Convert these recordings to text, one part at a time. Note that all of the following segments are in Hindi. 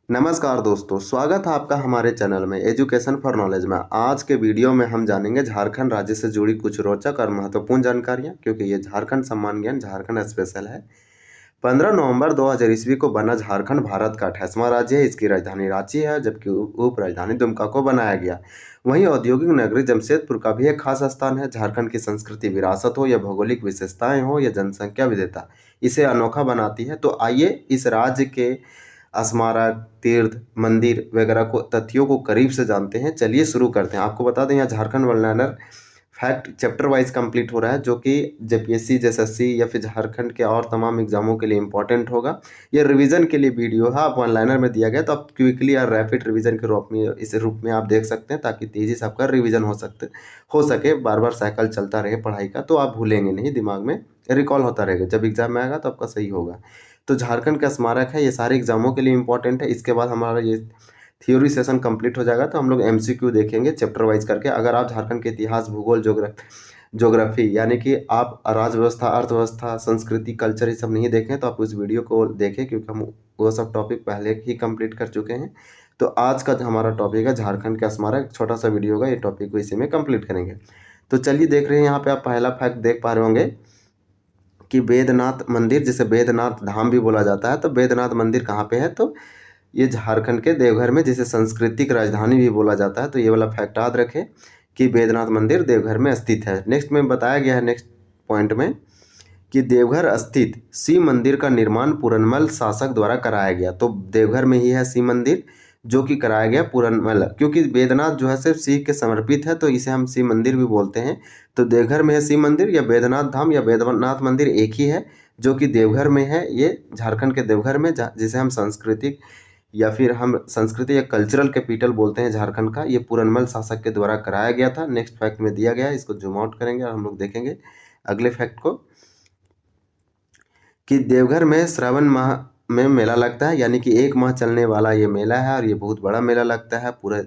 नमस्कार दोस्तों, स्वागत है आपका हमारे चैनल में एजुकेशन फॉर नॉलेज में। आज के वीडियो में हम जानेंगे झारखंड राज्य से जुड़ी कुछ रोचक और महत्वपूर्ण जानकारियां, क्योंकि ये झारखंड सम्मान ज्ञान झारखंड स्पेशल है। 15 नवंबर 2000 ईस्वी को बना झारखंड भारत का 28वां राज्य है। इसकी राजधानी रांची है, जबकि उप राजधानी दुमका को बनाया गया। वहीं औद्योगिक नगरी जमशेदपुर का भी एक खास स्थान है। झारखंड की संस्कृति विरासत हो या भौगोलिक विशेषताएं हो या जनसंख्या विविधता, इसे अनोखा बनाती है। तो आइए इस राज्य के स्मारक, तीर्थ, मंदिर वगैरह को तथ्यों को करीब से जानते हैं। चलिए शुरू करते हैं। आपको बता दें, यहाँ झारखंड वर्ल्डनर फैक्ट चैप्टर वाइज कंप्लीट हो रहा है, जो कि जेपीएससी, जेएसएससी या फिर झारखंड के और तमाम एग्जामों के लिए इंपॉर्टेंट होगा। ये रिवीजन के लिए वीडियो है, आप वन लाइनर में दिया गया, तो आप क्विकली और रैपिड रिवीजन के रूप में इस रूप में आप देख सकते हैं, ताकि तेजी से आपका रिवीजन हो सके। बार बार साइकिल चलता रहे पढ़ाई का, तो आप भूलेंगे नहीं, दिमाग में रिकॉल होता रहेगा। जब एग्जाम में आएगा तो आपका सही होगा। तो झारखंड का स्मारक है, ये सारे एग्जामों के लिए इंपॉर्टेंट है। इसके बाद हमारा ये थ्योरी सेशन कंप्लीट हो जाएगा, तो हम लोग एमसीक्यू देखेंगे चैप्टर वाइज करके। अगर आप झारखंड के इतिहास, भूगोल, ज्योग्राफी यानी कि आप राज्य व्यवस्था, अर्थव्यवस्था, संस्कृति, कल्चर ये सब नहीं देखें, तो आप उस वीडियो को देखें, क्योंकि हम वो सब टॉपिक पहले ही कंप्लीट कर चुके हैं। तो आज का जो हमारा टॉपिक है झारखंड का स्मारक, छोटा सा वीडियो होगा, ये टॉपिक को इसी में कंप्लीट करेंगे। तो चलिए देख रहे हैं, यहाँ पे आप पहला फैक्ट देख पा रहे होंगे कि बैद्यनाथ मंदिर, जिसे बैद्यनाथ धाम भी बोला जाता है, तो बैद्यनाथ मंदिर कहाँ पे है? तो ये झारखंड के देवघर में, जिसे सांस्कृतिक राजधानी भी बोला जाता है। तो ये वाला फैक्ट याद रखें कि बैद्यनाथ मंदिर देवघर में स्थित है। नेक्स्ट में बताया गया है, नेक्स्ट पॉइंट में, कि देवघर स्थित शिव मंदिर का निर्माण पूरनमल शासक द्वारा कराया गया। तो देवघर में ही है शिव मंदिर, जो कि कराया गया पूरनमल, क्योंकि बैद्यनाथ जो है सिर्फ शिव के समर्पित है, तो इसे हम शिव मंदिर भी बोलते हैं। तो देवघर में है शिव मंदिर, या बैद्यनाथ धाम या बैद्यनाथ मंदिर एक ही है, जो कि देवघर में है। ये झारखंड के देवघर में, जिसे हम सांस्कृतिक या फिर हम संस्कृति या कल्चरल कैपिटल बोलते हैं झारखंड का, ये पूरनमल शासक के द्वारा कराया गया था। नेक्स्ट फैक्ट में दिया गया है, इसको जूम आउट करेंगे और हम लोग देखेंगे अगले फैक्ट को, कि देवघर में श्रावण माह में मेला लगता है, यानी कि 1 माह चलने वाला ये मेला है, और ये बहुत बड़ा मेला लगता है। पूरा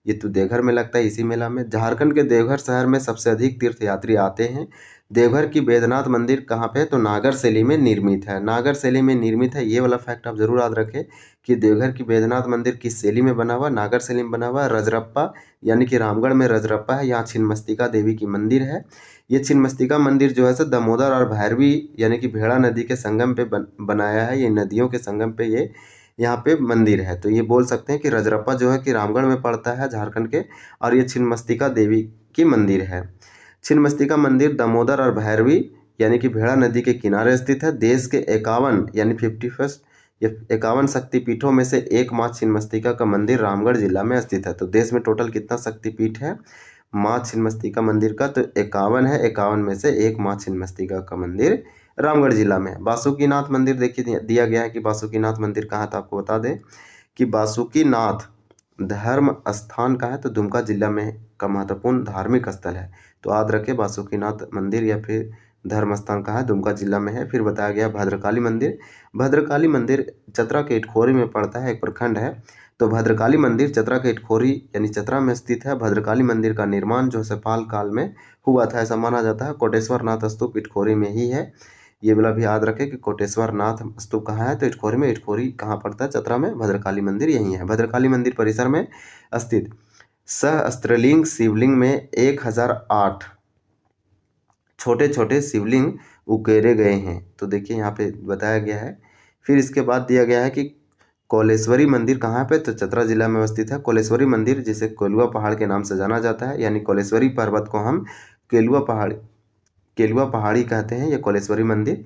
ये तो देवघर में लगता है। इसी मेला में झारखंड के देवघर शहर में सबसे अधिक तीर्थयात्री आते हैं। देवघर की बैद्यनाथ मंदिर कहाँ पे है? तो नागर शैली में निर्मित है। नागर शैली में निर्मित है, ये वाला फैक्ट आप जरूर याद रखें कि देवघर की बैद्यनाथ मंदिर किस शैली में बना हुआ? नागर शैली में बना हुआ है। रजरप्पा, यानी कि रामगढ़ में रजरप्पा है, यहाँ छिन्नमस्तिका देवी की मंदिर है। ये छिन्नमस्तिका मंदिर जो है सो दामोदर और भैरवी यानी कि भेड़ा नदी के संगम पे बनाया है। ये नदियों के संगम पे ये यहाँ पे मंदिर है। तो ये बोल सकते हैं कि रजरप्पा जो है कि रामगढ़ में पड़ता है झारखंड के, और ये छिन्नमस्तिका देवी की मंदिर है। छिन्नमस्तिका मंदिर दामोदर और भैरवी यानी कि भेड़ा नदी के किनारे स्थित है। देश के 51 यानी 51 या 51 शक्तिपीठों में से एक माँ छिन्नमस्तिका का मंदिर रामगढ़ जिला में स्थित है। तो देश में टोटल कितना शक्तिपीठ है माँ छिन्नमस्तिका मंदिर का? तो 51 है। 51 में से एक माँ छिन्नमस्तिका का मंदिर रामगढ़ जिला में है। बासुकीनाथ मंदिर देखिए दिया गया है कि बासुकीनाथ मंदिर कहाँ था। आपको बता दें कि बासुकीनाथ धर्म स्थान का है, तो दुमका जिला में का महत्वपूर्ण धार्मिक स्थल है। तो याद रखें, बासुकीनाथ मंदिर या फिर धर्म स्थान कहाँ है? दुमका जिला में है। फिर बताया गया भद्रकाली मंदिर। भद्रकाली मंदिर चतरा के इटखोरी में पड़ता है, एक प्रखंड है। तो भद्रकाली मंदिर चतरा के इटखोरी यानी चतरा में स्थित है। भद्रकाली मंदिर का निर्माण जो सपाल काल में हुआ था, ऐसा माना जाता है। कोटेश्वर नाथ स्तूप इटखोरी में ही है। ये वाला भी याद रखें कि कोटेश्वर नाथ स्तूप कहाँ है? तो इटखोरी में। इटखोरी कहाँ पड़ता है? चतरा में। भद्रकाली मंदिर यही है। भद्रकाली मंदिर परिसर में स्थित सहस्त्रलिंग शिवलिंग में 1008 छोटे छोटे शिवलिंग उकेरे गए हैं। तो देखिए यहाँ पे बताया गया है। फिर इसके बाद दिया गया है कि कोलेश्वरी मंदिर कहाँ पे? तो चतरा जिला में अवस्थित है। कोलेश्वरी मंदिर, जिसे कोलुआ पहाड़ के नाम से जाना जाता है, यानी कोलेश्वरी पर्वत को हम केलुआ पहाड़ी कहते हैं। ये कोलेश्वरी मंदिर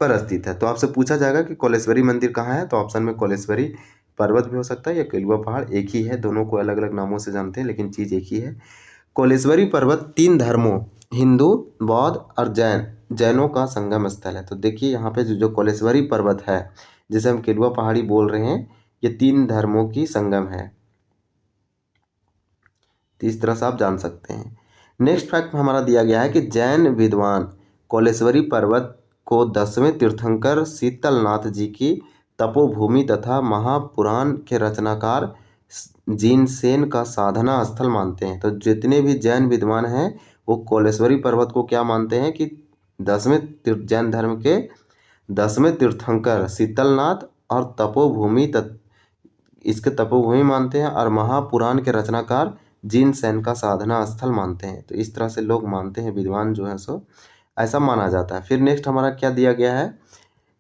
पर स्थित है। तो आपसे पूछा जाएगा कि कोलेश्वरी मंदिर कहाँ है, तो ऑप्शन में कोलेश्वरी पर्वत भी हो सकता है या केलुआ पहाड़, एक ही है। दोनों को अलग अलग नामों से जानते हैं, लेकिन चीज़ एक ही है। कोलेश्वरी पर्वत 3 धर्मों हिंदू, बौद्ध और जैनों का संगम स्थल है। तो देखिए यहाँ पे जो कोलेश्वरी पर्वत है, जिसे हम केलुआ पहाड़ी बोल रहे हैं, ये 3 धर्मों की संगम है। तो इस तरह से आप जान सकते हैं। नेक्स्ट फैक्ट हमारा दिया गया है कि जैन विद्वान कोलेश्वरी पर्वत को 10वें तीर्थंकर शीतलनाथ जी की तपोभूमि तथा महापुराण के रचनाकार जिनसेन का साधना स्थल मानते हैं। तो जितने भी जैन विद्वान हैं वो कोलेश्वरी पर्वत को क्या मानते हैं कि 10वें जैन धर्म के 10वें तीर्थंकर शीतलनाथ और तपोभूमि इसके तपोभूमि मानते हैं और महापुराण के रचनाकार जिनसेन का साधना स्थल मानते हैं। तो इस तरह से लोग मानते हैं, विद्वान जो है सो ऐसा माना जाता है। फिर नेक्स्ट हमारा क्या दिया गया है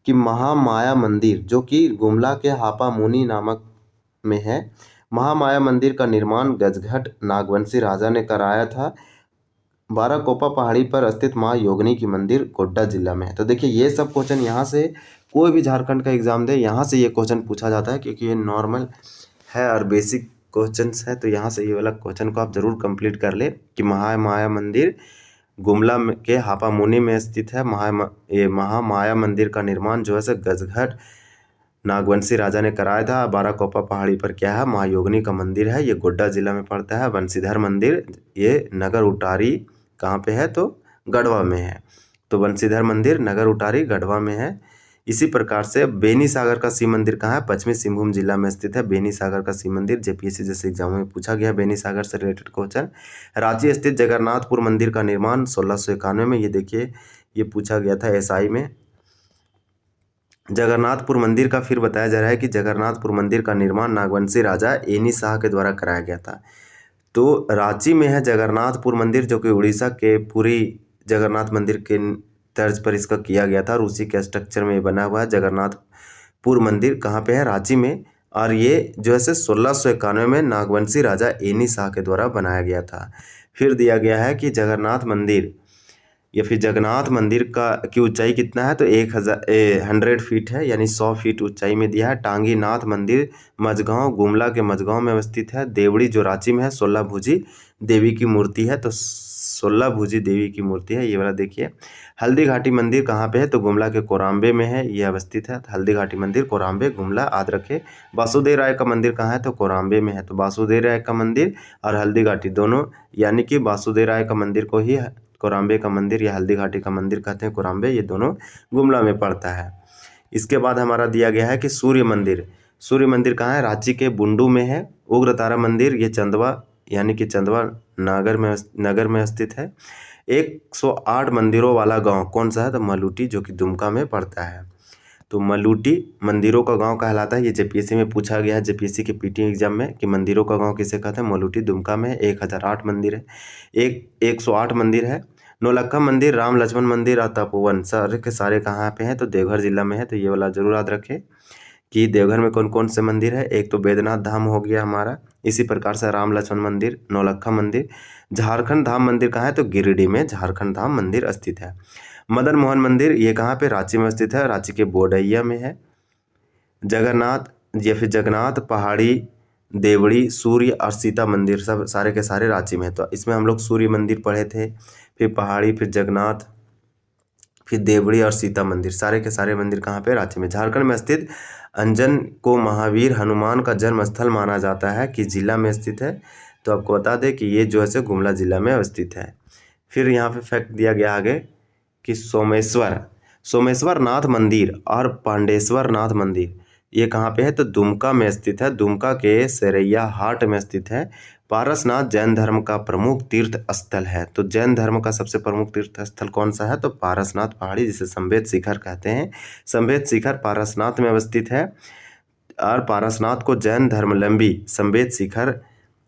कि महामाया मंदिर जो कि गुमला के हापा मुनि नामक में है। महामाया मंदिर का निर्माण गजघट नागवंशी राजा ने कराया था। बाराकोपा पहाड़ी पर स्थित माँ योगिनी की मंदिर गोड्डा जिला में है। तो देखिए ये सब क्वेश्चन यहाँ से कोई भी झारखंड का एग्जाम दे, यहाँ से ये क्वेश्चन पूछा जाता है क्योंकि ये नॉर्मल है और बेसिक क्वेश्चंस है। तो यहाँ से ये वाला क्वेश्चन को आप जरूर कंप्लीट कर ले कि महामाया मंदिर गुमला के हापा मुनि में स्थित है। महामाया मंदिर का निर्माण जो है सो गजघट नागवंशी राजा ने कराया था। बाराकोपा पहाड़ी पर क्या है, महायोगिनी का मंदिर है, ये गोड्डा जिला में पड़ता है। बंशीधर मंदिर ये नगर उटारी कहाँ पे है, तो गढ़वा में है। तो बंशीधर मंदिर नगर उटारी गढ़वा में है। इसी प्रकार से बेनी सागर का शिव मंदिर कहाँ है, पश्चिमी सिंहभूम जिला में स्थित है। बेनी सागर का शिव मंदिर जेपीएससी जैसे एग्जामों में पूछा गया बेनी सागर से रिलेटेड क्वेश्चन। रांची स्थित जगन्नाथपुर मंदिर का निर्माण 1691 में, ये देखिए ये पूछा गया था एसआई में। जगन्नाथपुर मंदिर का फिर बताया जा रहा है कि जगन्नाथपुर मंदिर का निर्माण नागवंशी राजा एनी शाह के द्वारा कराया गया था। तो रांची में है जगन्नाथपुर मंदिर जो कि उड़ीसा के पुरी जगन्नाथ मंदिर के तर्ज पर इसका किया गया था और उसी के स्ट्रक्चर में बना हुआ है। जगन्नाथपुर मंदिर कहाँ पे है, रांची में। और ये जो है 1691 में नागवंशी राजा एनी शाह के द्वारा बनाया गया था। फिर दिया गया है कि जगन्नाथ मंदिर या फिर जगन्नाथ मंदिर की ऊंचाई कितना है, तो 100 फीट है, यानी 100 फीट ऊंचाई में दिया है। टांगी नाथ मंदिर मझगांव गुमला के मझगांव में अवस्थित है। देवड़ी जो रांची में है 16 भुजी देवी की मूर्ति है, तो 16 भुजी देवी की मूर्ति है ये वाला देखिए। हल्दी घाटी मंदिर कहाँ पे है, तो गुमला के कोराम्बे में है, ये अवस्थित है। हल्दी घाटी मंदिर कोराम्बे गुमला याद रखे। वासुदेव राय का मंदिर कहाँ है, तो कोराम्बे में है। तो वासुदेव राय का मंदिर और हल्दी घाटी दोनों, यानी कि वासुदेव राय का मंदिर को ही कोराम्बे का मंदिर या हल्दी घाटी का मंदिर कहते हैं। कोराम्बे ये दोनों गुमला में पड़ता है। इसके बाद हमारा दिया गया है कि सूर्य मंदिर। सूर्य मंदिर कहाँ है, रांची के बुंडू में है। उग्रतारा मंदिर ये चंदवा यानी कि चंदवा नगर में स्थित है। 108 मंदिरों वाला गांव कौन सा है, तो मलूटी जो कि दुमका में पड़ता है। तो मलूटी मंदिरों का गांव कहलाता है। ये जेपीएससी में पूछा गया है, जेपीएससी के पीटी एग्जाम में, कि मंदिरों का गांव किसे कहते हैं। मलूटी दुमका में 1008 मंदिर है। 108 मंदिर है। नौलक्खा मंदिर, राम लक्ष्मण मंदिर और तपोवन सारे के सारे कहाँ पे हैं, तो देवघर जिला में है। तो ये वाला जरूर याद रखें कि देवघर में कौन कौन से मंदिर है। एक तो बैद्यनाथ धाम हो गया हमारा, इसी प्रकार से राम लक्ष्मण मंदिर, नौलक्खा मंदिर। झारखंड धाम मंदिर कहाँ है, तो गिरिडीह में झारखंड धाम मंदिर स्थित है। मदन मोहन मंदिर ये कहाँ पे, रांची में स्थित है, रांची के बोडैया में है। जगन्नाथ या फिर जगन्नाथ पहाड़ी, देवड़ी, सूर्य और सीता मंदिर सब सारे के सारे रांची में है। तो इसमें हम लोग सूर्य मंदिर पढ़े थे, फिर पहाड़ी, फिर जगन्नाथ, फिर देवड़ी और सीता मंदिर, सारे के सारे मंदिर कहाँ पे, रांची में। झारखंड में स्थित अंजन को महावीर हनुमान का जन्म स्थल माना जाता है, कि जिला में स्थित है। तो आपको बता दें कि ये जो है सो गुमला जिला में अवस्थित है। फिर यहाँ पे फैक्ट दिया गया आगे कि सोमेश्वर नाथ मंदिर और पांडेश्वर नाथ मंदिर ये कहाँ पे है, तो दुमका में स्थित है। दुमका के सरैया हाट में स्थित है। पारसनाथ जैन धर्म का प्रमुख तीर्थ स्थल है। तो जैन धर्म का सबसे प्रमुख तीर्थ स्थल कौन सा है, तो पारसनाथ पहाड़ी, जिसे संवेद शिखर कहते हैं। संवेद शिखर पारसनाथ में अवस्थित है और पारसनाथ को जैन धर्मावलंबी संवेद शिखर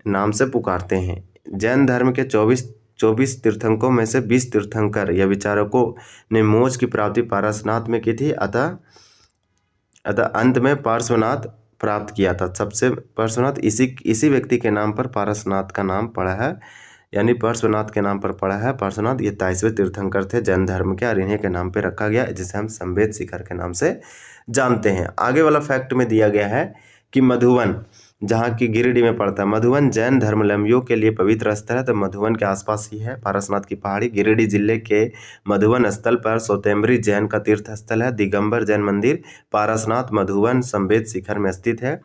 नाम से पुकारते हैं। जैन धर्म के 24 तीर्थंकरों में से 20 तीर्थंकर या विचारकों ने मोक्ष की प्राप्ति पारसनाथ में की थी। अतः अंत में पार्श्वनाथ प्राप्त किया था। सबसे पार्श्वनाथ इसी व्यक्ति के नाम पर पारसनाथ का नाम पड़ा है, यानी पार्श्वनाथ के नाम पर पड़ा है पार्श्वनाथ। ये 23वें तीर्थंकर थे जैन धर्म के और इन्हीं के नाम पे रखा गया, जिसे हम संवेद शिखर के नाम से जानते हैं। आगे वाला फैक्ट में दिया गया है कि मधुवन, जहाँ की गिरिडीह में पड़ता है, मधुवन जैन धर्मावलंबियों के लिए पवित्र स्थल है। तो मधुवन के आसपास ही है पारसनाथ की पहाड़ी। गिरिडीह जिले के मधुवन स्थल पर सौतेम्बरी जैन का तीर्थ स्थल है। दिगंबर जैन मंदिर पारसनाथ मधुवन संवेद शिखर में स्थित है।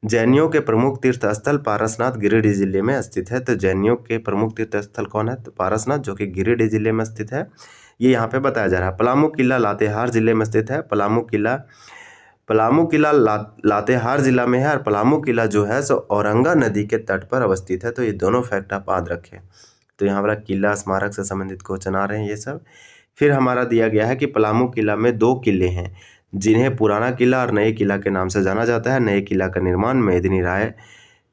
जैनियों के प्रमुख तीर्थ स्थल पारसनाथ गिरिडीह जिले में स्थित है। तो जैनियों के प्रमुख तीर्थ स्थल कौन है, तो पारसनाथ जो कि गिरिडीह जिले में स्थित है, ये यहाँ पे बताया जा रहा है। पलामू किला लातेहार जिले में स्थित है। पलामू किला लातेहार जिला में है और पलामू किला जो है सो औरंगा नदी के तट पर अवस्थित है। तो ये दोनों फैक्ट आप याद रखें। तो यहाँ वाला किला स्मारक से संबंधित क्वेश्चन आ रहे हैं ये सब। फिर हमारा दिया गया है कि पलामू किला में 2 किले हैं। जिन्हें पुराना किला और नए किला के नाम से जाना जाता है। नए किला का निर्माण मेदिनी राय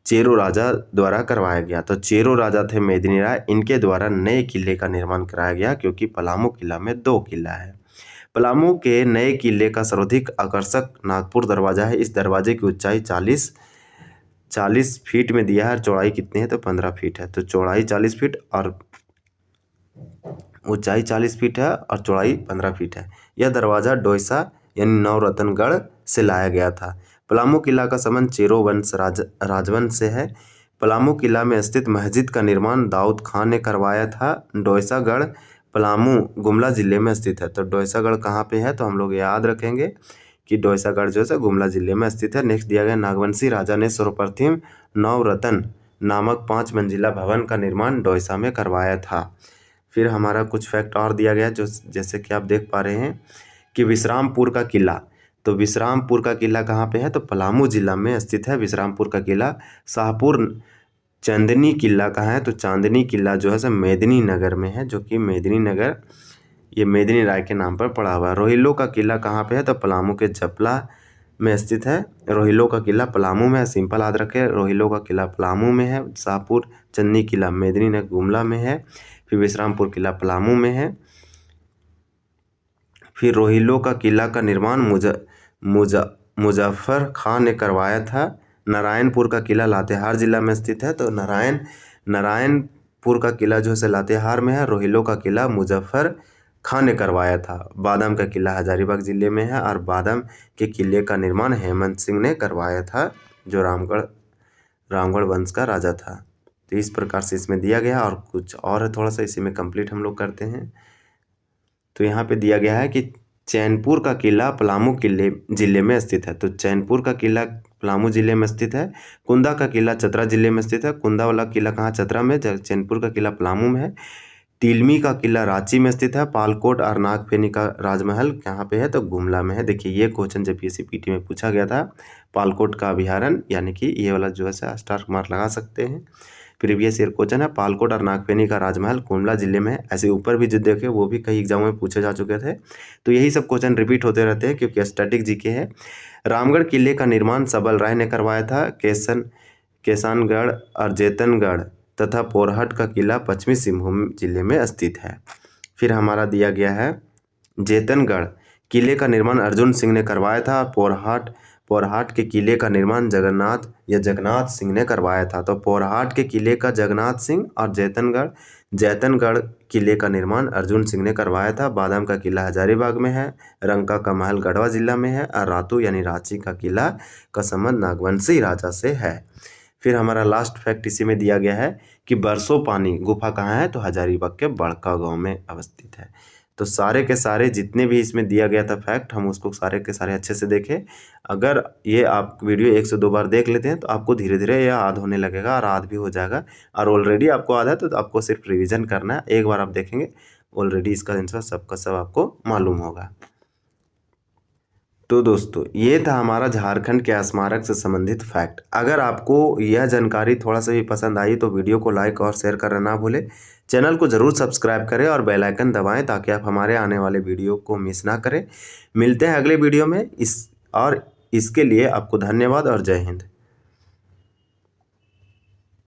चेरो राजा द्वारा करवाया गया। तो चेरो राजा थे मेदिनी राय, इनके द्वारा नए किले का निर्माण कराया गया, क्योंकि पलामू किला में 2 किला है। पलामू के नए किले का सर्वाधिक आकर्षक नागपुर दरवाजा है। इस दरवाजे की ऊंचाई 40 फीट में दिया है। चौड़ाई कितनी है? तो 15 फीट है। तो चौड़ाई 40 फीट और ऊंचाई 40 फीट है और चौड़ाई 15 फीट है। यह दरवाजा डोईसा यानी नवरत्नगढ़ से लाया गया था। पलामू किला का संबंध चेरो वंश राजवंश से है। पलामू किला में स्थित मस्जिद का निर्माण दाऊद खान ने करवाया था। डोईसागढ़ पलामू गुमला जिले में स्थित है। तो डोईसागढ़ कहाँ पे है? तो हम लोग याद रखेंगे कि डोईसागढ़ जो है गुमला जिले में स्थित है। नेक्स्ट दिया गया, नागवंशी राजा ने सर्वप्रथम नवरत्न नामक 5 मंजिला भवन का निर्माण डोईसा में करवाया था। फिर हमारा कुछ फैक्ट और दिया गया, जो जैसे कि आप देख पा रहे हैं कि विश्रामपुर का किला। तो विश्रामपुर का किला कहाँ पे है? तो पलामू जिला में स्थित है विश्रामपुर का किला। शाहपुर चांदनी किला कहाँ है? तो चांदनी किला जो है सो मेदिनी नगर में है, जो कि मेदिनी नगर ये मेदिनी राय के नाम पर पड़ा हुआ है। रोहिलो का किला कहाँ पे है? तो पलामू के जपला में स्थित है। रोहिलो का किला पलामू में है, सिंपल याद रखें। रोहिलो का किला पलामू में है। शाहपुर चांदनी किला मेदिनी नगर गुमला में है। फिर विश्रामपुर किला पलामू में है। फिर रोहिलो का किला का निर्माण मुजफ्फर खान ने करवाया था। नारायणपुर का किला लातेहार जिला में स्थित है। तो नारायणपुर का किला जो है लातेहार में है। रोहिलो का किला मुजफ्फर खान ने करवाया था। बादाम का किला हजारीबाग जिले में है और बादाम के किले का निर्माण हेमंत सिंह ने करवाया था, जो रामगढ़ वंश का राजा था। तो इस प्रकार से इसमें दिया गया और कुछ और है, थोड़ा सा इसी में कंप्लीट हम लोग करते हैं। तो यहाँ पे दिया गया है कि चैनपुर का किला पलामू जिले में स्थित है। तो चैनपुर का किला पलामू जिले में स्थित है। कुंदा का किला चतरा जिले में स्थित है। कुंदा वाला किला कहाँ? चतरा में। चैनपुर का किला पलामू में है। तिलमी का किला रांची में स्थित है। पालकोट और नागफेनी का राजमहल कहाँ पे है? तो गुमला में है। देखिए ये क्वेश्चन जब पीएससी में पूछा गया था, पालकोट का अभ्यारण्य, यानी कि ये वाला जो है स्टार मार्क लगा सकते हैं। प्रीवियस ईयर क्वेश्चन है। पालकोट और नागफेनी का राजमहल गुमला जिले में है। ऐसे ऊपर भी जो देखे वो भी कई एग्जामों में पूछे जा चुके थे। तो यही सब क्वेश्चन रिपीट होते रहते हैं, क्योंकि स्टैटिक जीके है। रामगढ़ किले का निर्माण सबल राय ने करवाया था। केसानगढ़ और जेतनगढ़ तथा पोरहट का किला पश्चिमी सिंहभूम जिले में स्थित है। फिर हमारा दिया गया है जेतनगढ़ किले का निर्माण अर्जुन सिंह ने करवाया था। पोरहाट के किले का निर्माण जगन्नाथ सिंह ने करवाया था। तो पोरहाट के किले का जगन्नाथ सिंह और जैतनगढ़ किले का निर्माण अर्जुन सिंह ने करवाया था। बादाम का किला हजारीबाग में है। रंका का महल गढ़वा जिला में है और रातू यानी रांची का किला का संबंध नागवंशी राजा से है। फिर हमारा लास्ट फैक्ट इसी में दिया गया है कि बरसो पानी गुफा कहाँ है? तो हजारीबाग के बड़का गांव में अवस्थित है। तो सारे के सारे जितने भी इसमें दिया गया था फैक्ट, हम उसको सारे के सारे अच्छे से देखें। अगर ये आप वीडियो 1 से 2 बार देख लेते हैं तो आपको धीरे धीरे यह याद होने लगेगा और याद भी हो जाएगा। और ऑलरेडी आपको याद है तो आपको सिर्फ रिविजन करना है। एक बार आप देखेंगे ऑलरेडी इसका आंसर सबका सब आपको मालूम होगा। तो दोस्तों ये था हमारा झारखंड के स्मारक से संबंधित फैक्ट। अगर आपको यह जानकारी थोड़ा सा भी पसंद आई तो वीडियो को लाइक और शेयर करना ना भूलें। चैनल को ज़रूर सब्सक्राइब करें और बेल आइकन दबाएं, ताकि आप हमारे आने वाले वीडियो को मिस ना करें। मिलते हैं अगले वीडियो में। इसके लिए आपको धन्यवाद और जय हिंद।